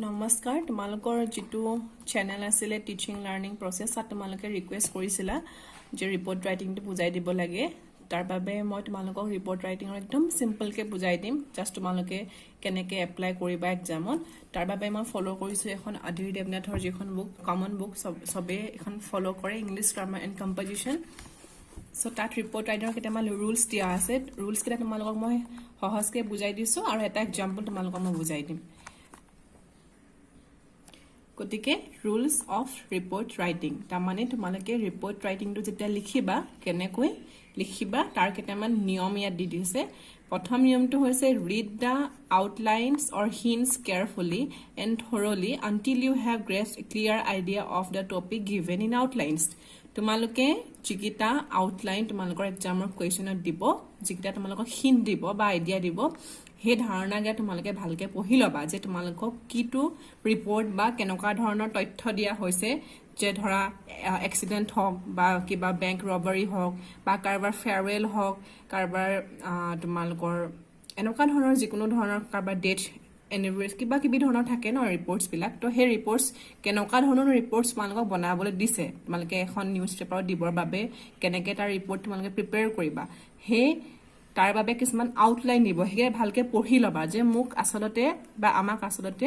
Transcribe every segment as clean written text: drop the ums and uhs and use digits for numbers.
নমস্কাৰ তোমালোকৰ যেটো চেনেল আছিলে টিচিং লাৰ্নিং প্ৰসেস আত তোমালোকে ৰিকুৱেষ্ট কৰিছিলা যে ৰিপোৰ্ট ৰাইটিংটো বুজাই দিব লাগে তাৰ বাবে মই তোমালোকক ৰিপোৰ্ট ৰাইটিংৰ একদম সিম্পল কে বুজাই দিম জাস্ট তোমালোকে কেনেকে এপ্লাই কৰিবা এক্সামত তাৰ বাবে মই ফলো কৰিছো এখন আদিৰ দেৱনাথৰ যিখন বুক কমন বুক সবে এখন ফলো কৰে English grammar and composition so তাত ৰিপোৰ্ট ৰাইটাৰ কেইটামান ৰুলছ দিয়া আছে ৰুলছ কেইটা তোমালোকক মই সহজকে বুজাই দিছো আৰু এটা এক্সাম্পল তোমালোকক মই বুজাই দিম গতিকে ৰুলছ অফ ৰিপোৰ্ট ৰাইটিং তাৰ মানে তোমালোকে ৰিপোৰ্ট ৰাইটিংটো যেতিয়া লিখিবা কেনেকৈ লিখিবা তাৰ কেইটামান নিয়ম ইয়াত দি দিছে প্ৰথম নিয়মটো হৈছে read the outlines or hints carefully and thoroughly until you have grasped clear idea of the topic given in outlines তোমালোকে যিকিটা আউটলাইন তোমালোকৰ এক্সামৰ কুৱেশ্যনত দিব যিকিটা তোমালোকক হিন্ট দিব বা আইডিয়া দিব হে ধাৰণাগে তোমালোকে ভালকে পঢ়ি লবা যে তোমালোকক কিটো ৰিপোৰ্ট বা কেনেকুৱা ধৰণৰ তথ্য দিয়া হৈছে যে ধৰা এক্সিডেন্ট হওক বা কিবা বেংক ৰবাৰী হওক বা কাৰবাৰ ফেয়াৰৱেল হওক কাৰবাৰ তোমালোকৰ এনেকুৱা ধৰণৰ যিকোনো ধৰণৰ কাৰবাৰ ডেট এনিভাৰ্সাৰী কিবা কিবি ধৰণৰ থাকে ন ৰিপোৰ্টছ বিলাক তো হে ৰিপোৰ্টছ কেনেকুৱা ধৰণৰ ৰিপোৰ্টছ তোমালোকক বনাবলৈ দিছে তোমালোকে এখন নিউজ পেপাৰত দিবৰ বাবে কেনেকে তাৰ ৰিপোৰ্ট তোমালোকে প্ৰিপেয়াৰ কৰিবা হে তাৰ বাবে কিছুমান আউটলাইন দিব হেগে ভালকে পঢ়ি লবা যে মোক আসলতে বা আমাক আসলতে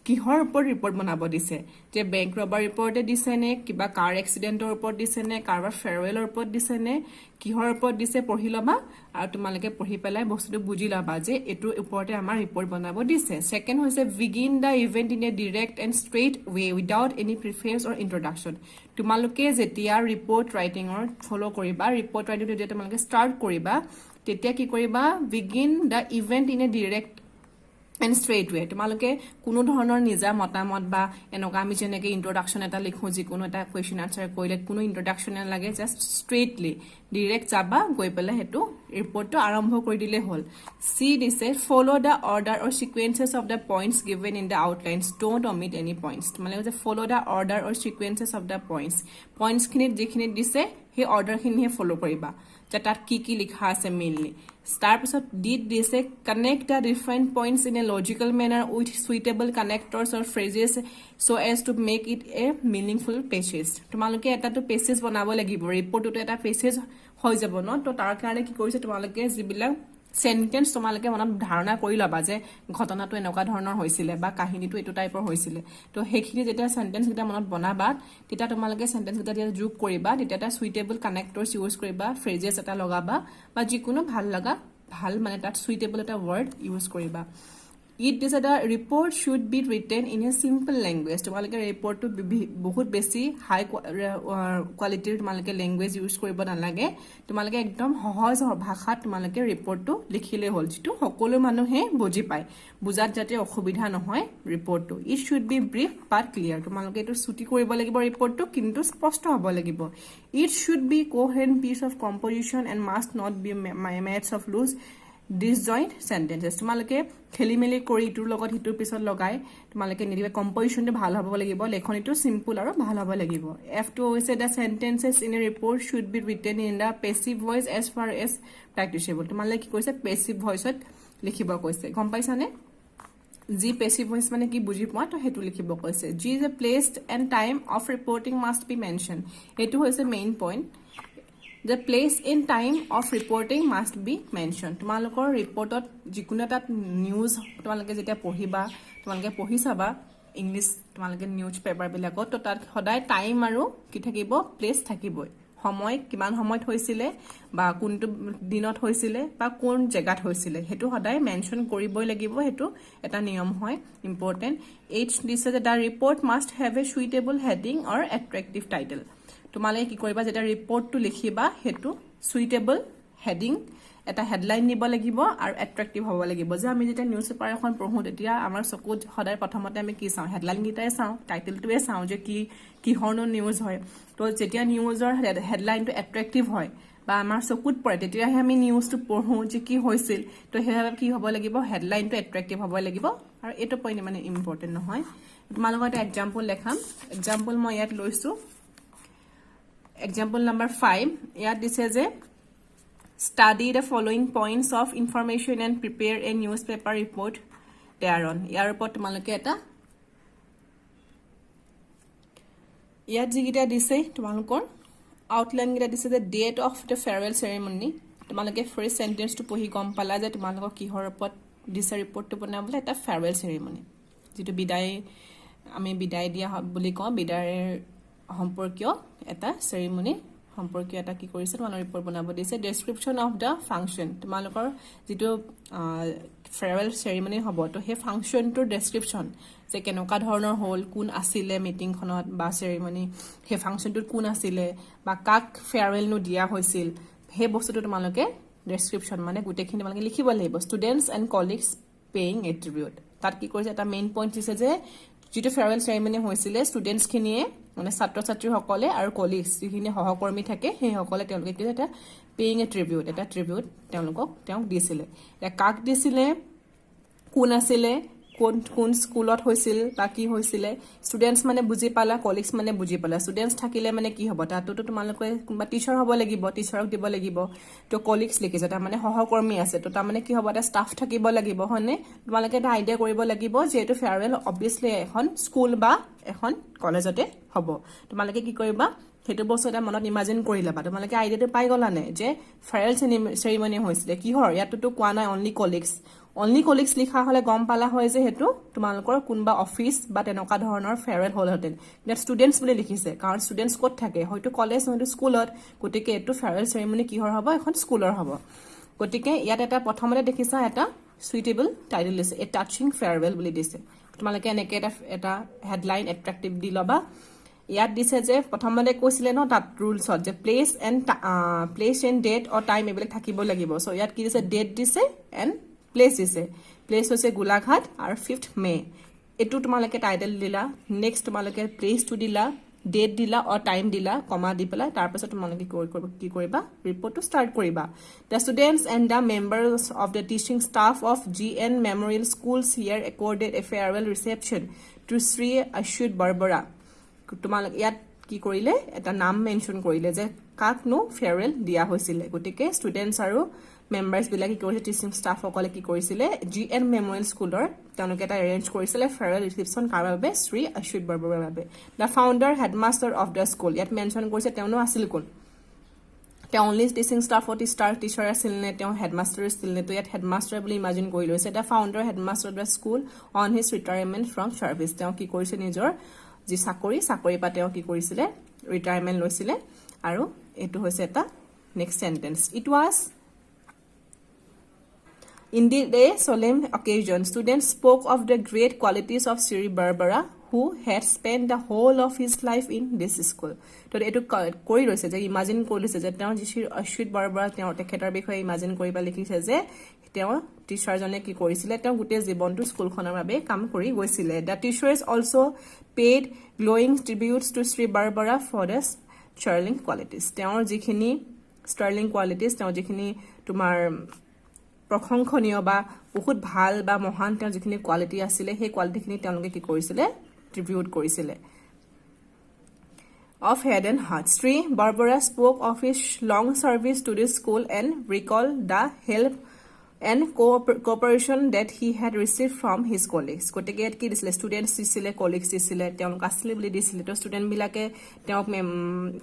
কিহৰ ওপৰত ৰিপোৰ্ট বনাব দিছে যে বেংক ৰবাৰ ৰিপোৰ্টে দিছে নে কিবা কাৰ এক্সিডেন্টৰ ওপৰত দিছে নে কাৰবাৰ ফেয়াৰৱেলৰ ওপৰত দিছে নে কিহৰ ওপৰত দিছে পঢ়ি লবা আৰু তোমালোকে পঢ়ি পেলাই বস্তুটো বুজি লবা যে এটোৰ ওপৰতে আমাৰ ৰিপোৰ্ট বনাব দিছে সেকেন্ড হৈছে begin the event in a direct and straight way without any preference or introduction তোমালোকে যেতিয়া ৰিপোৰ্ট ৰাইটিংৰ ফলো কৰিবা ৰিপোৰ্ট ৰাইটিং যেতিয়া তোমালোকে ষ্টাৰ্ট কৰিবা তেতিয়া কি কৰিবা begin the event in a direct and straight way তোমালোকে কোনো ধৰণৰ নিজা মতামত বা এনেকুৱা আমি যেনেকে ইন্ট্ৰডাকচন এটা লিখো যিকোনো এটা কুৱেশ্যন আনসাৰ কৰিলে কোনো ইন্ট্ৰডাকচন নালাগে জাস্ট ষ্ট্ৰেইটলি ডাইৰেক্ট যাবা গৈ পেলাই হেতু ৰিপোৰ্টটো আৰম্ভ কৰি দিলে হ'ল সি দিছে follow the order or sequences of the points given in the outlines don't omit any points তোমালোকে যে follow the order or sequences of the points খিনিত যিখিনি দিছে সেই অৰ্ডাৰ খিনিহে ফলো কৰিবা যে তাত কি লিখা আছে মেইনলি তাৰপিছত ডিড দিছে connect the different points in a logical manner with suitable connectors or phrases so' as to make it a meaningful passage তোমালোকে এটাতো পেছেজ বনাব লাগিব ৰিপৰ্টটো এটা পেছেজ হৈ যাব ন তো তাৰ কাৰণে কি কৰিছে তোমালোকে যিবিলাক সেন্টেন্স তোমালোকে মনত ধাৰণা কৰি লবা যে ঘটনাটো এনেকুৱা ধৰণৰ হৈছিলে বা কাহিনীটো এটো টাইপৰ হৈছিলে তো হেখিনি যেতিয়া সেন্টেন্স গিটা মনত বনাবা তেতিয়া তোমালোকে সেন্টেন্স গিটা যেতিয়া যোগ কৰিবা তেতিয়া এটা সুইটেবল কানেক্টৰ্ছ ইউজ কৰিবা ফ্ৰেজেছ এটা লগাবা বা যিকোনো ভাল লগা ভাল মানে তাত সুইটেবল এটা ওয়াৰ্ড ইউজ কৰিবা It is that the report should be written in a simple language. তোমালোকে ৰিপৰ্টটো বহুত বেছি হাই কোৱালিটিৰ তোমালোকে ল্যাঙ্গুৱেজ ইউজ কৰিব নালাগে তোমালোকে একদম সহজ ভাষাত তোমালোকে ৰিপৰ্টটো লিখিলে হ'ল যেটো সকলো মানুহে বুজি পায় বুজাত যাতে অসুবিধা নহয় ৰিপৰ্টটো It should be brief but clear তোমালোকে এটো ছুটি কৰিব লাগিব ৰিপৰ্টটো কিন্তু স্পষ্ট হ'ব লাগিব It should be coherent piece of composition and must not be made of loose disjoint sentences তোমালোকে খেলিমেলি কৰি ইটোৰ লগত হিটোৰ পিছত লগাই তোমালোকে নিদিবে কম্পোজিশনটো ভাল হ'ব লাগিব লেখনিটো সিম্পল আৰু ভাল হ'ব লাগিব F2 হৈছে the sentences in a report should be written in the passive voice as far as practicable তোমালোকে কি কৈছে passive voiceত লিখিব কৈছে গম পাইছানে জি passive voice মানে কি বুজি পোৱা তো হেতু লিখিব কৈছে G is a placed and time of reporting must be mentioned হেতু হৈছে main point The place in time of reporting must be mentioned. তোমালোকৰ ৰিপৰ্টত যিকোনো এটা নিউজ তোমালোকে যেতিয়া পঢ়িবা তোমালোকে পঢ়ি চাবা ইংলিছ তোমালোকে নিউজ পেপাৰ বিলাকত তো তাত সদায় টাইম আৰু কি থাকিব প্লেস থাকিবই সময় কিমান সময়ত হৈছিলে বা কোনটো দিনত হৈছিলে বা কোন জায়গাত হৈছিলে হেতু সদায় মেনশন কৰিবই লাগিব হেতু এটা নিয়ম হয় ইম্পৰ্টেন্ট H দিছে যে the report must have a suitable heading or attractive title তোমালোকে কি কৰিবা যেটা ৰিপৰ্টটো লিখিবা হেতু সুইটেবল হেডিং এটা হেডলাইন নিব লাগিব আৰু এট্ৰাক্টিভ হ'ব লাগিব যে আমি যেটা নিউজ পেপাৰ এখন পঢ়ো তেতিয়া আমাৰ চকুত সদায় প্ৰথমতে আমি কি চাওঁ হেডলাইন গিটাই চাওঁ টাইটেলটোৱে চাওঁ যে কি হৰণৰ নিউজ হয় তো যেতিয়া নিউজৰ হেডলাইনটো এট্ৰাক্টিভ হয় বা আমাৰ চকুত পৰে তেতিয়াহে আমি নিউজটো পঢ়ো যে কি হৈছিল তো হেভাবে কি হ'ব লাগিব হেডলাইনটো এট্ৰাক্টিভ হ'ব লাগিব আৰু এটো পইণ্ট মানে ইম্পৰ্টেন্ট নহয় তোমালোকৰ এটা এক্সাম্পল লেখাম এক্সাম্পল মই ইয়াত লৈছো Example number 5 here this is a study the following points of information and prepare a newspaper report thereon ইয়াৰ ওপৰত তোমালোকে এটা ইয়াত যিকেইটা দিছে তোমালোকৰ আউটলাইন কেইটা দিছে যে date of the farewell ceremony তোমালোকে ফাৰ্ষ্ট সেন্টেন্সটো পঢ়ি গম পালা যে তোমালোকক কিহৰ ওপৰত দিছে ৰিপৰ্টটো বনাবলৈ এটা ফেয়াৰৱেল চেৰিমনি যেটো আমি বিদায় দিয়া বুলি কওঁ বিদায়ৰ সম্পৰ্কীয় এটা চেৰিমনি সম্পৰ্কীয় এটা কি কৰিছে তোমালোকৰ ৰিপৰ্ট বনাব দিছে ডেসক্ৰিপচন অফ দা ফাংচন তোমালোকৰ যেটো ফেয়াৰৱেল চেৰিমনি হ'ব তো হে ফাংচনটোৰ ডেসক্ৰিপচন যে কেনেকুৱা ধৰণৰ হ'ল কোন আছিলে মিটিংখনত বা চেৰিমনি হে ফাংচনটোত কোন আছিলে বা কাক ফেয়াৰৱেল নো দিয়া হৈছিল হে বস্তুটো তোমালোকে ডেসক্ৰিপচন মানে গুটেখিনি তোমালোকে লিখিব লাগিব students and colleagues paying A tribute তাত কি কৰিছে এটা মেইন পইণ্ট দিছে যে যেটো ফেয়াৰৱেল চেৰিমনি হৈছিলে ষ্টুডেন্টস খিনিয়ে মানে ছাত্ৰ ছাত্ৰীসকলে আৰু কলিগস যিখিনি সহকৰ্মী থাকে সেই সকলে তেওঁলোকে কি এটা পেইং এ ট্ৰিবিউট এটা ট্ৰিবিউট তেওঁক দিছিলে এটা কাক দিছিলে কোন আছিলে কোন স্কুলত হৈছিল বা কি হৈছিল ষ্টুডেন্টস মানে বুজি পালা কলিগস মানে বুজি পালা ষ্টুডেন্টস থাকিলে মানে কি হ'ব তাতো তোমালোকে কোনবা টিচাৰ হ'ব লাগিব টিচাৰক দিব লাগিব তো কলিগস লিখিছে তাৰ মানে সহকৰ্মী আছে তো তাৰ মানে কি হ'ব এটা ষ্টাফ থাকিব লাগিব হয়নে তোমালোকে এটা আইডিয়া কৰিব লাগিব যে এটো ফেয়াৰৱেল অবভিয়াসলি এখন স্কুল বা এখন কলেজতে হ'ব তোমালোকে কি কৰিবা হেতু বস্তু এটা মনত ইমাজিন কৰি লবা তোমালোকে আইডিয়াটো পাই গলানে যে ফেয়াৰৱেল চেৰিমনি হৈছিলে কিহৰ ইয়াতটো কোৱা নাই অনলি কলিগস লিখা হলে গম পালা হয় যে হেতু তোমালোকৰ কোনবা অফিস বা তেনেকা ধৰণৰ ফেয়াৰৱেল হল হতেন ইয়াত ষ্টুডেন্টস বুলি লিখিছে কাৰণ ষ্টুডেন্টস ক'ত থাকে হয়তো কলেজ হয়তো স্কুলত গতিকে এটো ফেয়াৰৱেল চেৰিমনি কিহৰ হ'ব এখন স্কুলৰ হ'ব গতিকে ইয়াত এটা প্ৰথমতে দেখিছা এটা সুইটেবল টাইটেল দিছে এ টাচিং ফেয়াৰৱেল বুলি দিছে তোমালোকে এনেকে এটা হেডলাইন এট্ৰাক্টিভ দি লবা ইয়াত দিছে যে প্ৰথমতে কৈছিলে ন তাত ৰুলছত যে place and date or time এবিলাক থাকিব লাগিব সো ইয়াত কি দিছে ডেট দিছে এণ্ড প্লেস দিছে প্লেস হৈছে গোলাঘাট আৰু 5th মে এটো তোমালোকে টাইটেল দিলা নেক্সট তোমালোকে প্লেসটো দিলা ডেট দিলা অৰ টাইম দিলা কমা দি পেলাই তাৰ পাছত তোমালোকে কি কৰিবা ৰিপৰ্টটো ষ্টাৰ্ট কৰিবা the students and the members of the teaching staff of GN Memorial Schools here accorded a farewell reception to Sri Ashut Barbara তোমালোক ইয়াত কি কৰিলে এটা নাম মেনশন কৰিলে যে কাক নো ফেয়াৰৱেল দিয়া হৈছিল গতিকে ষ্টুডেন্টস আৰু মেম্বাৰ্স বিলাকে কি কৰিছে টিচিং ষ্টাফ সকলে কি কৰিছিলে GN মেমৰিয়েল স্কুলৰ তেওঁলোকে এটা এৰেঞ্জ কৰিছিলে ফেয়াৰৱেল ৰিসেপশন কাৰ বাবে শ্ৰী অচ্যুত বৰবৰাৰ বাবে the founder headmaster of the school ইয়াত মেনশন কৰিছে তেওঁনো আছিল কোন তেওঁ only teaching staff of teacher আছিল নে তেওঁ হেডমাষ্টাৰ আছিল নে তো ইয়াত হেডমাষ্টাৰ বুলি ইমাজিন কৰি লৈছে the founder headmaster of the school on his retirement from service তেওঁ কি কৰিছে নিজৰ যি চাকৰি পা তেওঁ কি কৰিছিলে ৰিটায়াৰমেণ্ট লৈছিলে আৰু এটো হৈছে এটা next sentence it was indeed a solemn occasion students spoke of the great qualities of Sri Barbara who had spent the whole of his life in this school তো এটো কৰি লৈছে যে ইমাজিন কৰিছে যে তেওঁ শ্ৰী অচ্যুত বৰবৰা তেওঁ তেখেতৰ বিষয়ে ইমাজিন কৰিবা লিখিছে যে তেওঁ টিচাৰজনে কি কৰিছিলে তেওঁ গোটেই জীৱনটো স্কুলখনৰ বাবে কাম কৰি গৈছিলে the teachers also paid glowing tributes to Sri Barbara for the sterling qualities তেওঁৰ যিখিনি sterling qualities তেওঁ যিখিনি তোমাৰ প্ৰশংসনীয় বা বহুত ভাল বা মহান তেওঁৰ যিখিনি কোৱালিটি আছিলে সেই কোৱালিটিখিনি তেওঁলোকে কি কৰিছিলে ট্ৰিবিউট কৰিছিলে of head and heart Sri Barbara spoke of his long service to the school and recalled the help and cooperation that he had received from his colleagues গতিকে কি দিছিলে ষ্টুডেন্টস দিছিলে কলিগস দিছিলে তেওঁলোক আসলে বুলি দিছিলে তো ষ্টুডেন্ট বিলাকে তেওঁক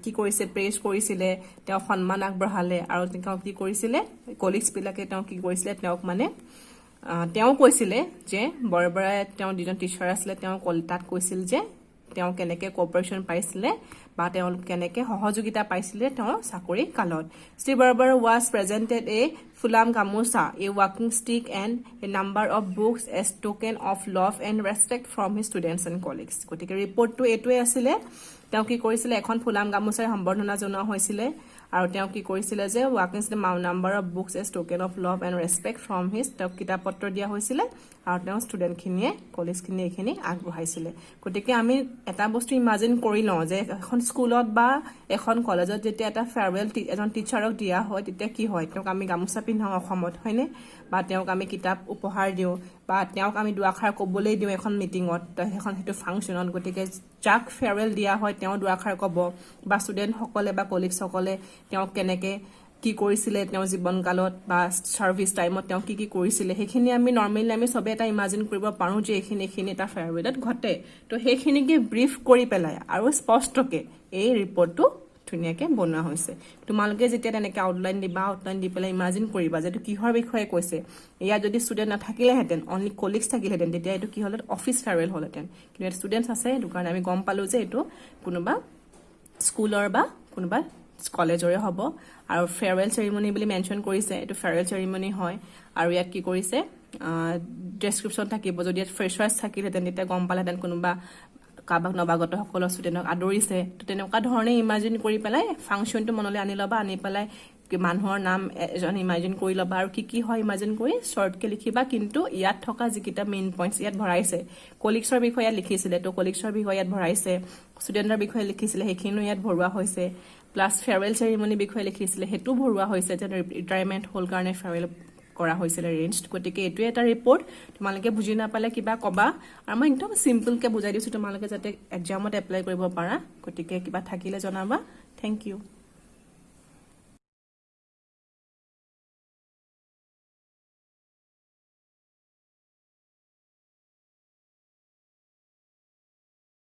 কি কৰিছে প্ৰেজ কৰিছিলে তেওঁ সন্মান আগবঢ়ালে আৰু তেওঁ কি কৰিছিলে কলিগস বিলাকে তেওঁ কি কৰিছিলে তেওঁক মানে তেওঁ কৈছিলে যে বৰবৰাই তেওঁ যিজন টিচাৰ আছিলে তেওঁ তাত কৈছিল যে তেওঁ কেনেকে কোঅপাৰেচন পাইছিলে বা তেওঁ কেনেকে সহযোগিতা পাইছিলে তেওঁ চাকৰি কালত Sri Barbara was presented a fulam gamusa a walking stick and a number of books as token of love and respect from his students and colleagues গতিকে ৰিপৰ্টটো এটোৱে আছিল তেওঁ কি কৰিছিলে এখন ফুলাম গামুচাৰ সম্বৰ্ধনা জনোৱা হৈছিল আৰু তেওঁ কি কৰিছিলে যে walking stick number of books as token of love and respect from his তেওঁ কিতাপ পত্ৰ দিয়া হৈছিল আৰু তেওঁ ষ্টুডেন্ট খিনিয়ে কলেজ খিনিয়ে এখিনি আগবঢ়াইছিল গতিকে আমি এটা বস্তু ইমাজিন কৰি লওঁ যে এখন স্কুলত বা এখন কলেজত যেতিয়া এটা ফেয়াৰৱেল এজন টিচাৰক দিয়া হয় তেতিয়া কি হয় তেওঁক আমি গামুচা পিন্ধাও অসমত হয়নে বা তেওঁক আমি কিতাপ উপহাৰ দিওঁ বা তেওঁক আমি দুআষাৰ ক'বলৈ দিওঁ এখন মিটিঙত এখন হেতু ফাংচনত গতিকে যাক ফেয়াৰৱেল দিয়া হয় তেওঁ দুআষাৰ ক'ব বা ষ্টুডেন্ট সকলে বা কলিগস সকলে তেওঁক কেনেকে কি কৰিছিলে তেওঁ জীৱনকালত বা সাৰ্ভিস টাইমত তেওঁ কি কৰিছিলে সেইখিনি আমি নৰ্মেলি আমি সবে এটা ইমাজিন কৰিব পাৰো যে এইখিনি এটা ফেয়াৰৱেলত ঘটে তো সেইখিনিকে ব্ৰিফ কৰি পেলাই আৰু স্পষ্টকে এই ৰিপৰ্টটো ধুনীয়াকে বনোৱা হৈছে তোমালোকে যেতিয়া তেনেকে আউটলাইন দি পেলাই ইমাজিন কৰিবা যে কিহৰ বিষয়ে কৈছে এয়া যদি ষ্টুডেন্ট নাথাকিলেহেঁতেন অনলি কলিগছ থাকিলেহেঁতেন তেতিয়া এইটো কি হ'ল অফিচ ফেয়াৰৱেল হ'লহেঁতেন কিন্তু ষ্টুডেন্টছ আছে সেইটো কাৰণে আমি গম পালো যে এইটো কোনোবা স্কুলৰ বা কোনোবা কলেজৰে হ'ব আৰু ফেয়াৰৱেল চেৰিমনি বুলি মেনশ্যন কৰিছে এইটো ফেয়াৰৱেল চেৰিমনি হয় আৰু ইয়াত কি কৰিছে ডেছক্ৰিপশ্যন থাকিব যদি ইয়াত ফ্ৰেছাৰ্ছ থাকিলেহেঁতেন তেতিয়া গম পালেহেঁতেন কোনোবা কাবাক নৱাগত সকলৰ ষ্টুডেণ্টক আদৰিছে তো তেনেকুৱা ধৰণে ইমাজিন কৰি পেলাই ফাংচনটো মনলৈ আনি ল'বা আনি পেলাই মানুহৰ নাম এজন ইমাজিন কৰি ল'বা আৰু কি হয় ইমাজিন কৰি শ্বৰ্টকে লিখিবা কিন্তু ইয়াত থকা যিকেইটা মেইন পইণ্টছ ইয়াত ভৰাইছে কলিগছৰ বিষয়ে ইয়াত লিখিছিলে তো কলিগছৰ বিষয়ে ইয়াত ভৰাইছে ষ্টুডেণ্টৰ বিষয়ে লিখিছিলে সেইখিনিও ইয়াত ভৰোৱা হৈছে প্লাছ ফেয়াৰৱেল চেৰিমনি বিষয়ে লিখিছিলে সেইটো ভৰোৱা হৈছে যে ৰিটায়াৰমেণ্ট হ'ল কাৰণে ফেয়াৰৱেল কৰা হৈছিল ৰেঞ্জ গতিকে এইটোৱে এটা ৰিপৰ্ট তোমালোকে বুজি নাপালে কিবা কবা আৰু মই একদম সিম্পলকে বুজাই দিছো তোমালোকে যাতে এক্সামত এপ্লাই কৰিব পাৰা গতিকে কিবা থাকিলে জনাবা থ্যাংক ইউ